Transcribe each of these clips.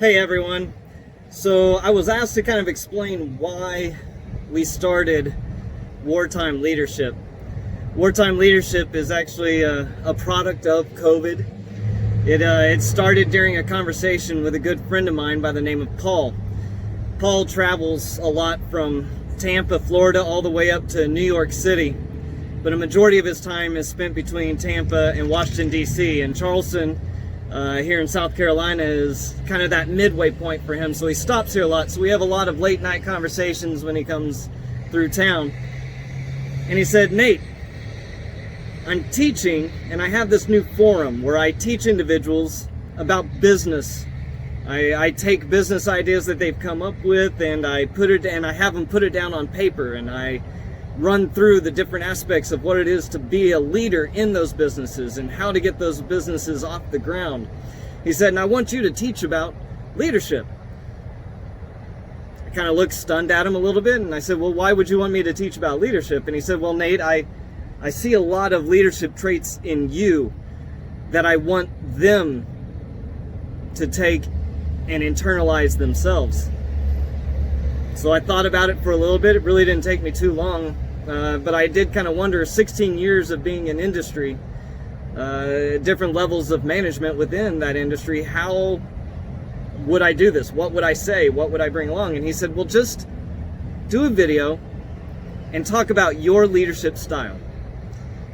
Hey everyone. So I was asked to kind of explain why we started Wartime Leadership. Wartime Leadership is actually a product of COVID. It started during a conversation with a good friend of mine by the name of Paul. Paul travels a lot from Tampa, Florida, all the way up to New York City, but a majority of his time is spent between Tampa and Washington, D.C. and Charleston. Here in South Carolina is kind of that midway point for him, so he stops here a lot. So we have a lot of late night conversations when he comes through town. And he said, Nate, I'm teaching and I have this new forum where I teach individuals about business. I take business ideas that they've come up with and I have them put it down on paper, and I run through the different aspects of what it is to be a leader in those businesses and how to get those businesses off the ground. He said, and I want you to teach about leadership. I kind of looked stunned at him a little bit, and I said, well, why would you want me to teach about leadership? And he said, well, Nate, I see a lot of leadership traits in you that I want them to take and internalize themselves. So I thought about it for a little bit. It really didn't take me too long. But I did kind of wonder, 16 years of being in industry, different levels of management within that industry, how would I do this? What would I say? What would I bring along? And he said, well, just do a video and talk about your leadership style.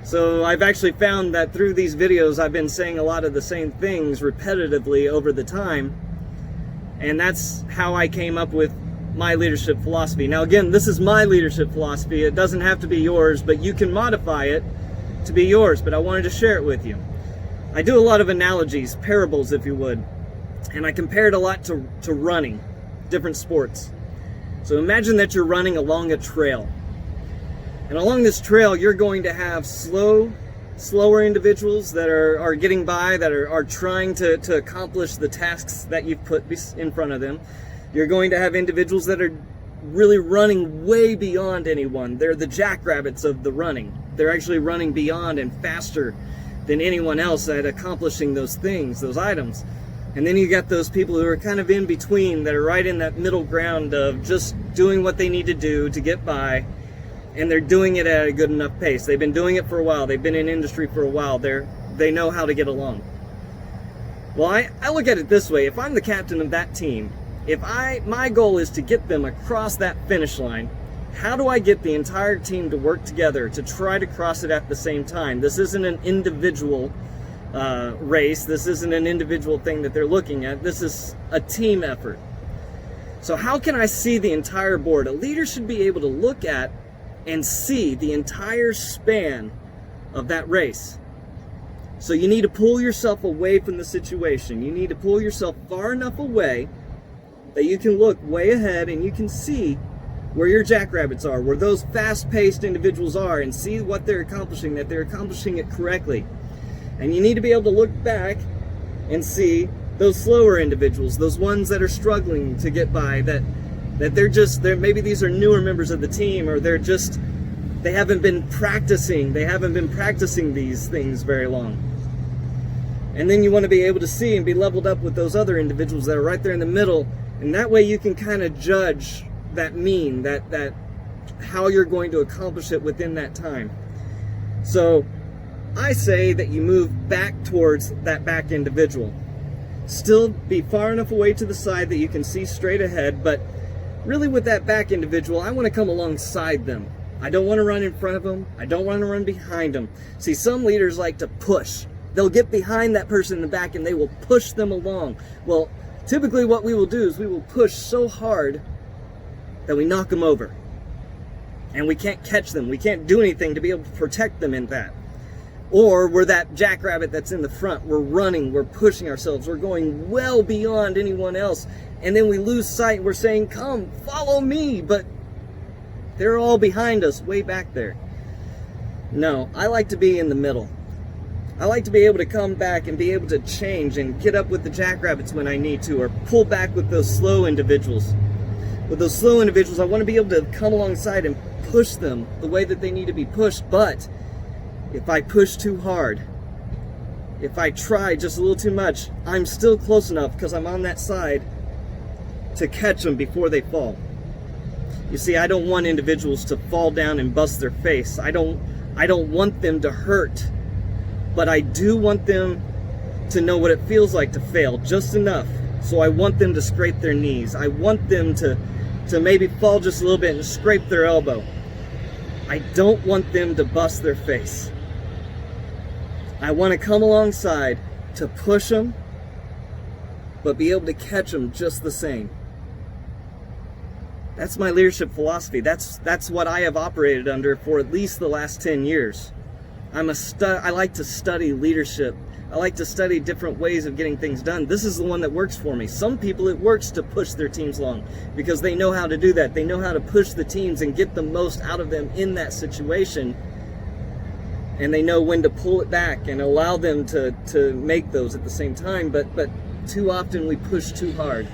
So I've actually found that through these videos, I've been saying a lot of the same things repetitively over the time. And that's how I came up with my leadership philosophy. Now again, this is my leadership philosophy. It doesn't have to be yours, but you can modify it to be yours. But I wanted to share it with you. I do a lot of analogies, parables if you would, and I compare it a lot to running, different sports. So imagine that you're running along a trail, and along this trail you're going to have slower individuals that are getting by, that are trying to accomplish the tasks that you've put in front of them. You're going to have individuals that are really running way beyond anyone. They're the jackrabbits of the running. They're actually running beyond and faster than anyone else at accomplishing those things, those items. And then you got those people who are kind of in between, that are right in that middle ground of just doing what they need to do to get by, and they're doing it at a good enough pace. They've been doing it for a while. They've been in industry for a while. They know how to get along. Well, I look at it this way. If I'm the captain of that team, my goal is to get them across that finish line, how do I get the entire team to work together to try to cross it at the same time? This isn't an individual race. This isn't an individual thing that they're looking at. This is a team effort. So how can I see the entire board? A leader should be able to look at and see the entire span of that race. So you need to pull yourself away from the situation. You need to pull yourself far enough away that you can look way ahead and you can see where your jackrabbits are, where those fast-paced individuals are, and see what they're accomplishing, that they're accomplishing it correctly. And you need to be able to look back and see those slower individuals, those ones that are struggling to get by, that they're maybe these are newer members of the team, or they haven't been practicing these things very long. And then you want to be able to see and be leveled up with those other individuals that are right there in the middle. And that way you can kind of judge that how you're going to accomplish it within that time. So I say that you move back towards that back individual. Still be far enough away to the side that you can see straight ahead, but really with that back individual, I want to come alongside them. I don't want to run in front of them. I don't want to run behind them. See, some leaders like to push. They'll get behind that person in the back and they will push them along. Well, typically what we will do is we will push so hard that we knock them over. And we can't catch them. We can't do anything to be able to protect them in that. Or we're that jackrabbit that's in the front. We're running, we're pushing ourselves, we're going well beyond anyone else. And then we lose sight. We're saying, come, follow me. But they're all behind us, way back there. No, I like to be in the middle. I like to be able to come back and be able to change and get up with the jackrabbits when I need to, or pull back with those slow individuals. With those slow individuals, I want to be able to come alongside and push them the way that they need to be pushed. But if I push too hard, if I try just a little too much, I'm still close enough because I'm on that side to catch them before they fall. You see, I don't want individuals to fall down and bust their face. I don't want them to hurt, but I do want them to know what it feels like to fail just enough. So I want them to scrape their knees. I want them to maybe fall just a little bit and scrape their elbow. I don't want them to bust their face. I want to come alongside to push them, but be able to catch them just the same. That's my leadership philosophy. That's what I have operated under for at least the last 10 years. I like to study leadership. I like to study different ways of getting things done. This is the one that works for me. Some people, it works to push their teams along because they know how to do that. They know how to push the teams and get the most out of them in that situation. And they know when to pull it back and allow them to make those at the same time. But too often we push too hard.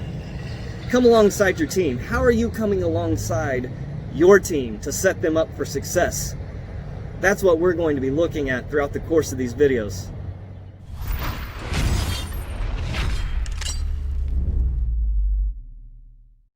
Come alongside your team. How are you coming alongside your team to set them up for success? That's what we're going to be looking at throughout the course of these videos.